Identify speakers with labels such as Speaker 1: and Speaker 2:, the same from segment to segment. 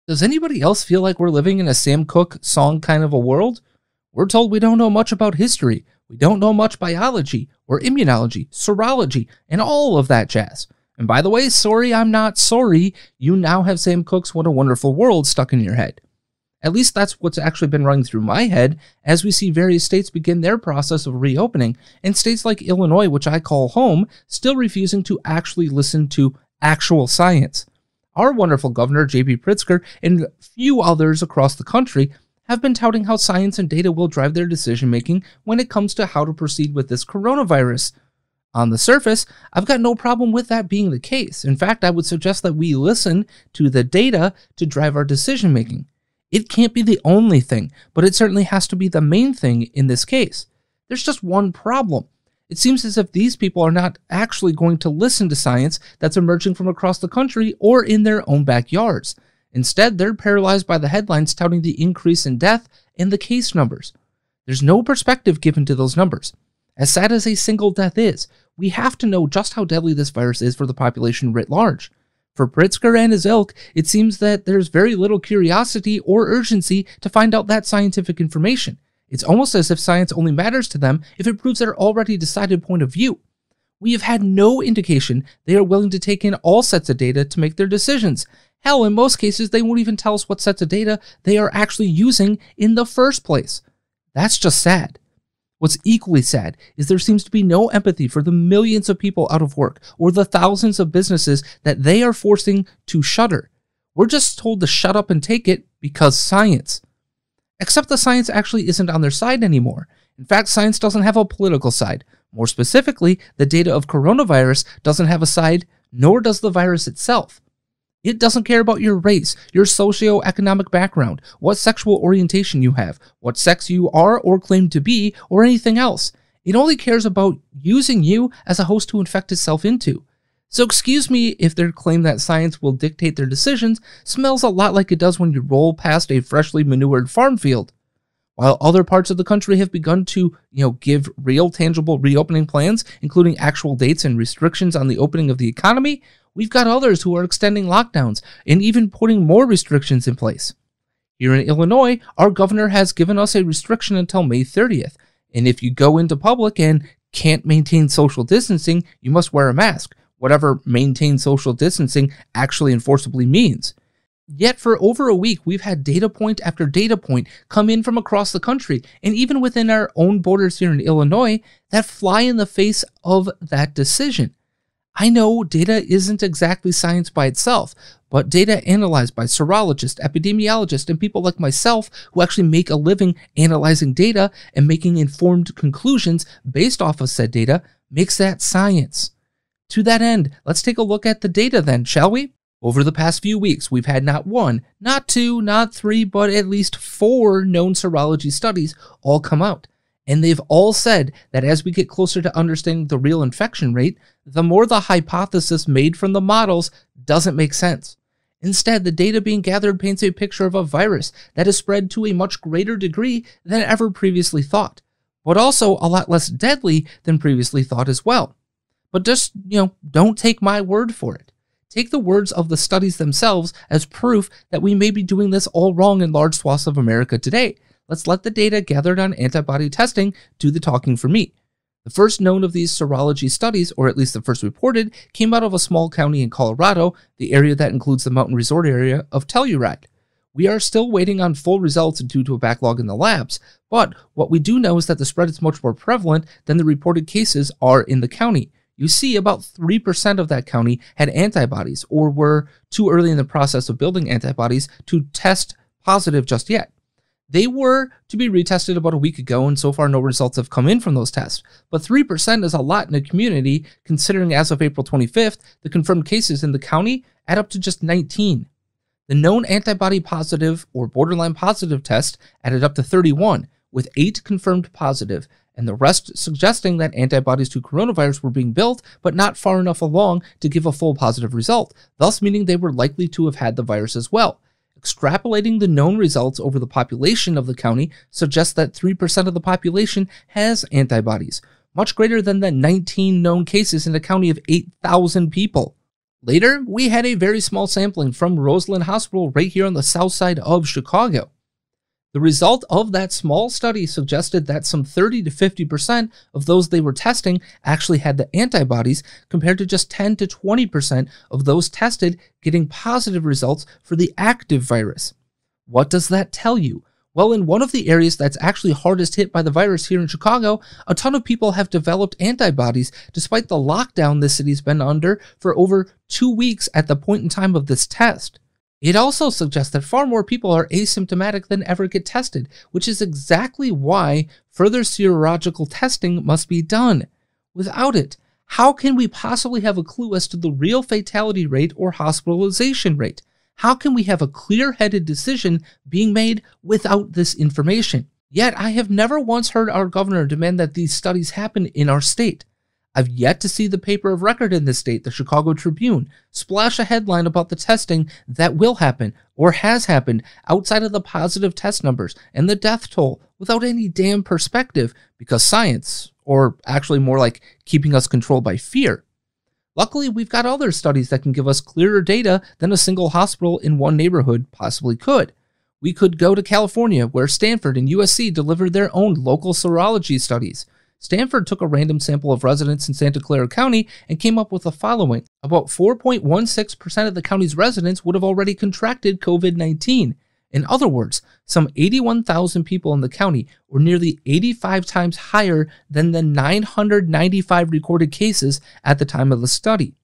Speaker 1: Does anybody else feel like we're living in a Sam Cooke song kind of a world? We're told we don't know much about history, we don't know much biology or immunology, serology, and all of that jazz. And by the way, sorry, I'm not sorry, you now have Sam Cooke's What a Wonderful World stuck in your head. At least that's what's actually been running through my head as we see various states begin their process of reopening, and states like Illinois, which I call home, still refusing to actually listen to actual science. Our wonderful governor, J.B. Pritzker, and a few others across the country have been touting how science and data will drive their decision-making when it comes to how to proceed with this coronavirus. On the surface, I've got no problem with that being the case. In fact, I would suggest that we listen to the data to drive our decision-making. It can't be the only thing, but it certainly has to be the main thing in this case. There's just one problem. It seems as if these people are not actually going to listen to science that's emerging from across the country or in their own backyards. Instead, they're paralyzed by the headlines touting the increase in death and the case numbers. There's no perspective given to those numbers. As sad as a single death is, we have to know just how deadly this virus is for the population writ large. For Pritzker and his ilk, it seems that there's very little curiosity or urgency to find out that scientific information. It's almost as if science only matters to them if it proves their already decided point of view. We have had no indication they are willing to take in all sets of data to make their decisions. Hell, in most cases, they won't even tell us what sets of data they are actually using in the first place. That's just sad. What's equally sad is there seems to be no empathy for the millions of people out of work or the thousands of businesses that they are forcing to shutter. We're just told to shut up and take it because science. Except the science actually isn't on their side anymore. In fact, science doesn't have a political side. More specifically, the data of coronavirus doesn't have a side, nor does the virus itself. It doesn't care about your race, your socioeconomic background, what sexual orientation you have, what sex you are or claim to be, or anything else. It only cares about using you as a host to infect itself into. So excuse me if their claim that science will dictate their decisions smells a lot like it does when you roll past a freshly manured farm field. While other parts of the country have begun to, give real tangible reopening plans, including actual dates and restrictions on the opening of the economy, we've got others who are extending lockdowns and even putting more restrictions in place. Here in Illinois, our governor has given us a restriction until May 30th, and if you go into public and can't maintain social distancing, you must wear a mask, whatever maintain social distancing actually enforceably means. Yet for over a week, we've had data point after data point come in from across the country, and even within our own borders here in Illinois, that fly in the face of that decision. I know data isn't exactly science by itself, but data analyzed by serologists, epidemiologists, and people like myself who actually make a living analyzing data and making informed conclusions based off of said data makes that science. To that end, let's take a look at the data then, shall we? Over the past few weeks, we've had not one, not two, not three, but at least 4 known serology studies all come out. And they've all said that as we get closer to understanding the real infection rate, the more the hypothesis made from the models doesn't make sense. Instead, the data being gathered paints a picture of a virus that is spread to a much greater degree than ever previously thought, but also a lot less deadly than previously thought as well. But just, don't take my word for it. Take the words of the studies themselves as proof that we may be doing this all wrong in large swaths of America today. Let's let the data gathered on antibody testing do the talking for me. The first known of these serology studies, or at least the first reported, came out of a small county in Colorado, the area that includes the mountain resort area of Telluride. We are still waiting on full results due to a backlog in the labs, but what we do know is that the spread is much more prevalent than the reported cases are in the county. You see, about 3% of that county had antibodies or were too early in the process of building antibodies to test positive just yet. They were to be retested about a week ago, and so far no results have come in from those tests. But 3% is a lot in a community, considering as of April 25th, the confirmed cases in the county add up to just 19. The known antibody positive or borderline positive test added up to 31, with 8 confirmed positive, and the rest suggesting that antibodies to coronavirus were being built, but not far enough along to give a full positive result, thus meaning they were likely to have had the virus as well. Extrapolating the known results over the population of the county suggests that 3% of the population has antibodies, much greater than the 19 known cases in a county of 8,000 people. Later, we had a very small sampling from Roseland Hospital right here on the south side of Chicago. The result of that small study suggested that some 30 to 50% of those they were testing actually had the antibodies, compared to just 10 to 20% of those tested getting positive results for the active virus. What does that tell you? Well, in one of the areas that's actually hardest hit by the virus here in Chicago, a ton of people have developed antibodies despite the lockdown this city's been under for over 2 weeks at the point in time of this test. It also suggests that far more people are asymptomatic than ever get tested, which is exactly why further serological testing must be done. Without it, how can we possibly have a clue as to the real fatality rate or hospitalization rate? How can we have a clear-headed decision being made without this information? Yet, I have never once heard our governor demand that these studies happen in our state. I've yet to see the paper of record in this state, the Chicago Tribune, splash a headline about the testing that will happen or has happened outside of the positive test numbers and the death toll without any damn perspective, because science, or actually more like keeping us controlled by fear. Luckily, we've got other studies that can give us clearer data than a single hospital in one neighborhood possibly could. We could go to California, where Stanford and USC delivered their own local serology studies. Stanford took a random sample of residents in Santa Clara County and came up with the following. About 4.16% of the county's residents would have already contracted COVID-19. In other words, some 81,000 people in the county were nearly 85 times higher than the 995 recorded cases at the time of the study.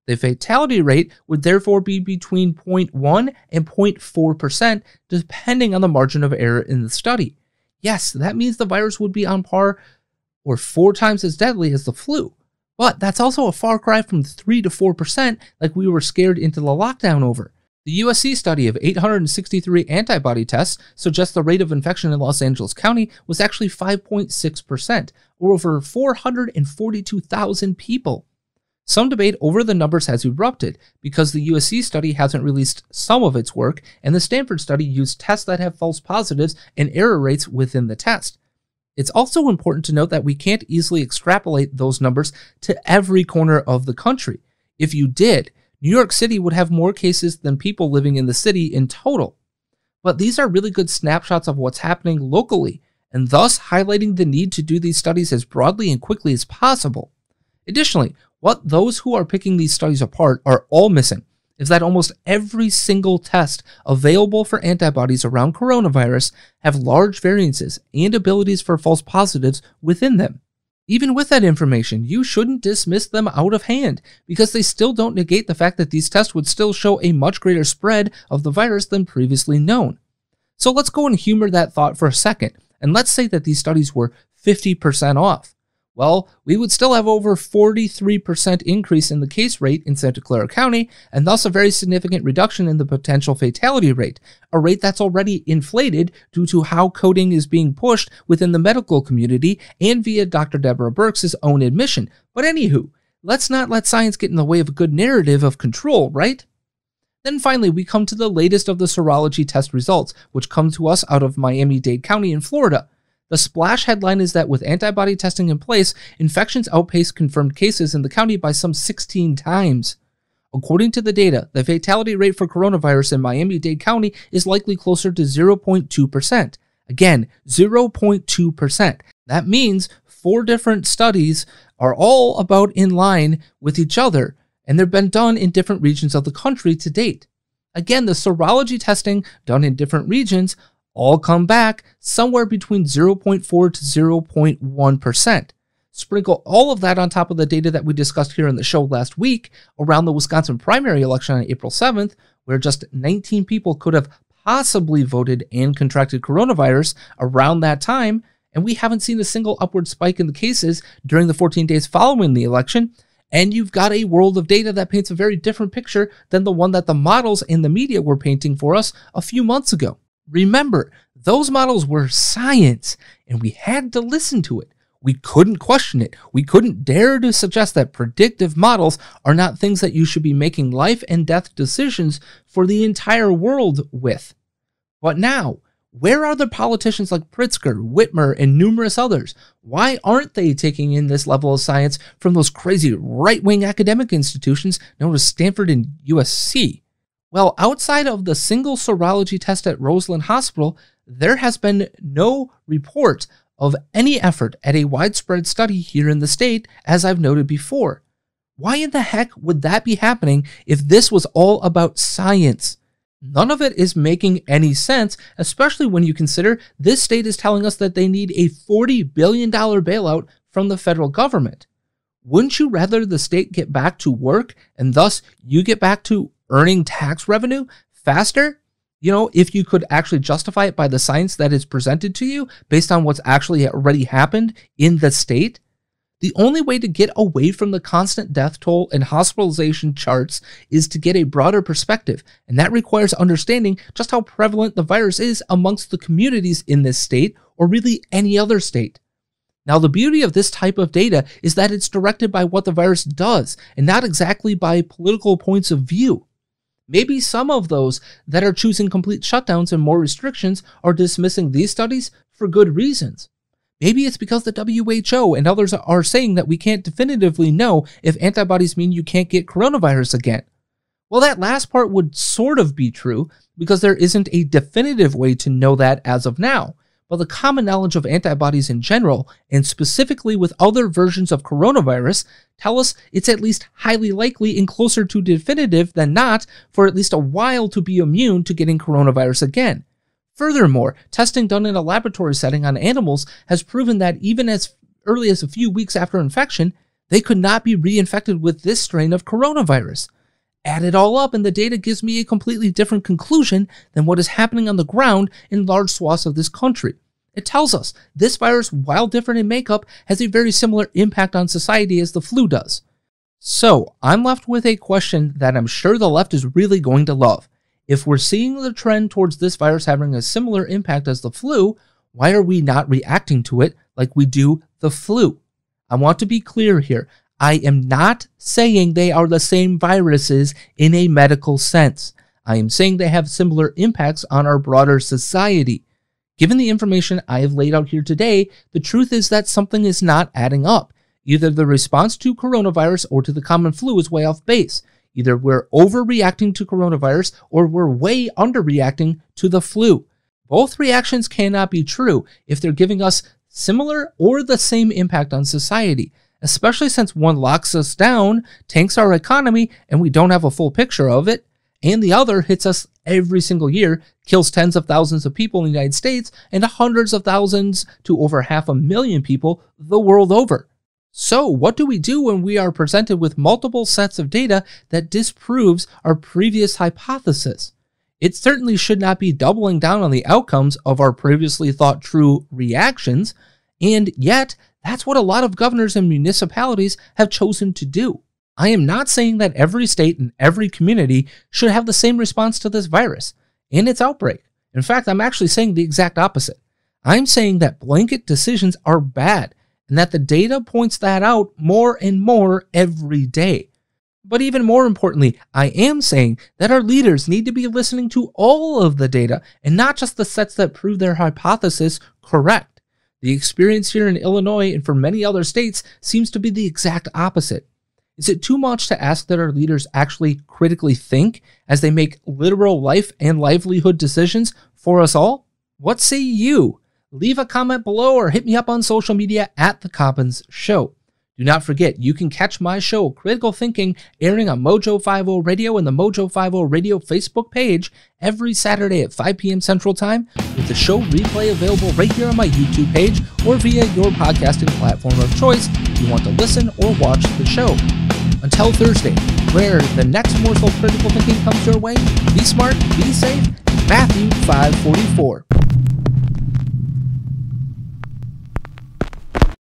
Speaker 1: The fatality rate would therefore be between 0.1 and 0.4%, depending on the margin of error in the study. Yes, that means the virus would be on par or 4 times as deadly as the flu. But that's also a far cry from 3 to 4% like we were scared into the lockdown over. The USC study of 863 antibody tests suggests the rate of infection in Los Angeles County was actually 5.6%, or over 442,000 people. Some debate over the numbers has erupted because the USC study hasn't released some of its work, and the Stanford study used tests that have false positives and error rates within the test. It's also important to note that we can't easily extrapolate those numbers to every corner of the country. If you did, New York City would have more cases than people living in the city in total. But these are really good snapshots of what's happening locally, and thus highlighting the need to do these studies as broadly and quickly as possible. Additionally, what those who are picking these studies apart are all missing is that almost every single test available for antibodies around coronavirus have large variances and abilities for false positives within them. Even with that information, you shouldn't dismiss them out of hand, because they still don't negate the fact that these tests would still show a much greater spread of the virus than previously known. So let's go and humor that thought for a second, and let's say that these studies were 50% off. Well, we would still have over 43% increase in the case rate in Santa Clara County, and thus a very significant reduction in the potential fatality rate, a rate that's already inflated due to how coding is being pushed within the medical community and via Dr. Deborah Birx's own admission. But anywho, let's not let science get in the way of a good narrative of control, right? Then finally, we come to the latest of the serology test results, which come to us out of Miami-Dade County in Florida. The splash headline is that with antibody testing in place, infections outpaced confirmed cases in the county by some 16 times. According to the data, the fatality rate for coronavirus in Miami-Dade County is likely closer to 0.2%. Again, 0.2%. That means 4 different studies are all about in line with each other, and they've been done in different regions of the country to date. Again, the serology testing done in different regions all come back somewhere between 0.4 to 0.1%. Sprinkle all of that on top of the data that we discussed here in the show last week around the Wisconsin primary election on April 7th, where just 19 people could have possibly voted and contracted coronavirus around that time, and we haven't seen a single upward spike in the cases during the 14 days following the election. And you've got a world of data that paints a very different picture than the one that the models in the media were painting for us a few months ago. Remember, those models were science, and we had to listen to it. We couldn't question it. We couldn't dare to suggest that predictive models are not things that you should be making life and death decisions for the entire world with. But now, Where are the politicians like Pritzker, Whitmer, and numerous others? Why aren't they taking in this level of science from those crazy right-wing academic institutions known as Stanford and USC? Well, outside of the single serology test at Roseland Hospital, there has been no report of any effort at a widespread study here in the state, as I've noted before. Why in the heck would that be happening if this was all about science? None of it is making any sense, especially when you consider this state is telling us that they need a $40 billion bailout from the federal government. Wouldn't you rather the state get back to work and thus you get back to earning tax revenue faster? You know, if you could actually justify it by the science that is presented to you based on what's actually already happened in the state? The only way to get away from the constant death toll and hospitalization charts is to get a broader perspective, and that requires understanding just how prevalent the virus is amongst the communities in this state, or really any other state. Now, the beauty of this type of data is that it's directed by what the virus does, and not exactly by political points of view. Maybe some of those that are choosing complete shutdowns and more restrictions are dismissing these studies for good reasons. Maybe it's because the WHO and others are saying that we can't definitively know if antibodies mean you can't get coronavirus again. Well, that last part would sort of be true because there isn't a definitive way to know that as of now. But the common knowledge of antibodies in general, and specifically with other versions of coronavirus, tell us it's at least highly likely and closer to definitive than not for at least a while to be immune to getting coronavirus again. Furthermore, testing done in a laboratory setting on animals has proven that even as early as a few weeks after infection, they could not be reinfected with this strain of coronavirus. Add it all up and the data gives me a completely different conclusion than what is happening on the ground in large swaths of this country. It tells us this virus, while different in makeup, has a very similar impact on society as the flu does. So, I'm left with a question that I'm sure the left is really going to love. If we're seeing the trend towards this virus having a similar impact as the flu, why are we not reacting to it like we do the flu? I want to be clear here. I am not saying they are the same viruses in a medical sense. I am saying they have similar impacts on our broader society. Given the information I have laid out here today, the truth is that something is not adding up. Either the response to coronavirus or to the common flu is way off base. Either we're overreacting to coronavirus or we're way underreacting to the flu. Both reactions cannot be true if they're giving us similar or the same impact on society, especially since one locks us down, tanks our economy, and we don't have a full picture of it, and the other hits us every single year, kills tens of thousands of people in the United States and hundreds of thousands to over 500,000 people the world over. So, what do we do when we are presented with multiple sets of data that disproves our previous hypothesis? It certainly should not be doubling down on the outcomes of our previously thought true reactions, and yet, that's what a lot of governors and municipalities have chosen to do. I am not saying that every state and every community should have the same response to this virus and its outbreak. In fact, I'm actually saying the exact opposite. I'm saying that blanket decisions are bad, and that the data points that out more and more every day. But even more importantly, I am saying that our leaders need to be listening to all of the data and not just the sets that prove their hypothesis correct. The experience here in Illinois and for many other states seems to be the exact opposite. Is it too much to ask that our leaders actually critically think as they make literal life and livelihood decisions for us all? What say you? Leave a comment below or hit me up on social media at The Coppins Show. Do not forget, you can catch my show, Critical Thinking, airing on Mojo 50 Radio and the Mojo 50 Radio Facebook page every Saturday at 5 p.m. Central Time, with the show replay available right here on my YouTube page or via your podcasting platform of choice if you want to listen or watch the show. Until Thursday, where the next morsel of critical thinking comes your way, be smart, be safe, Matthew 5:44.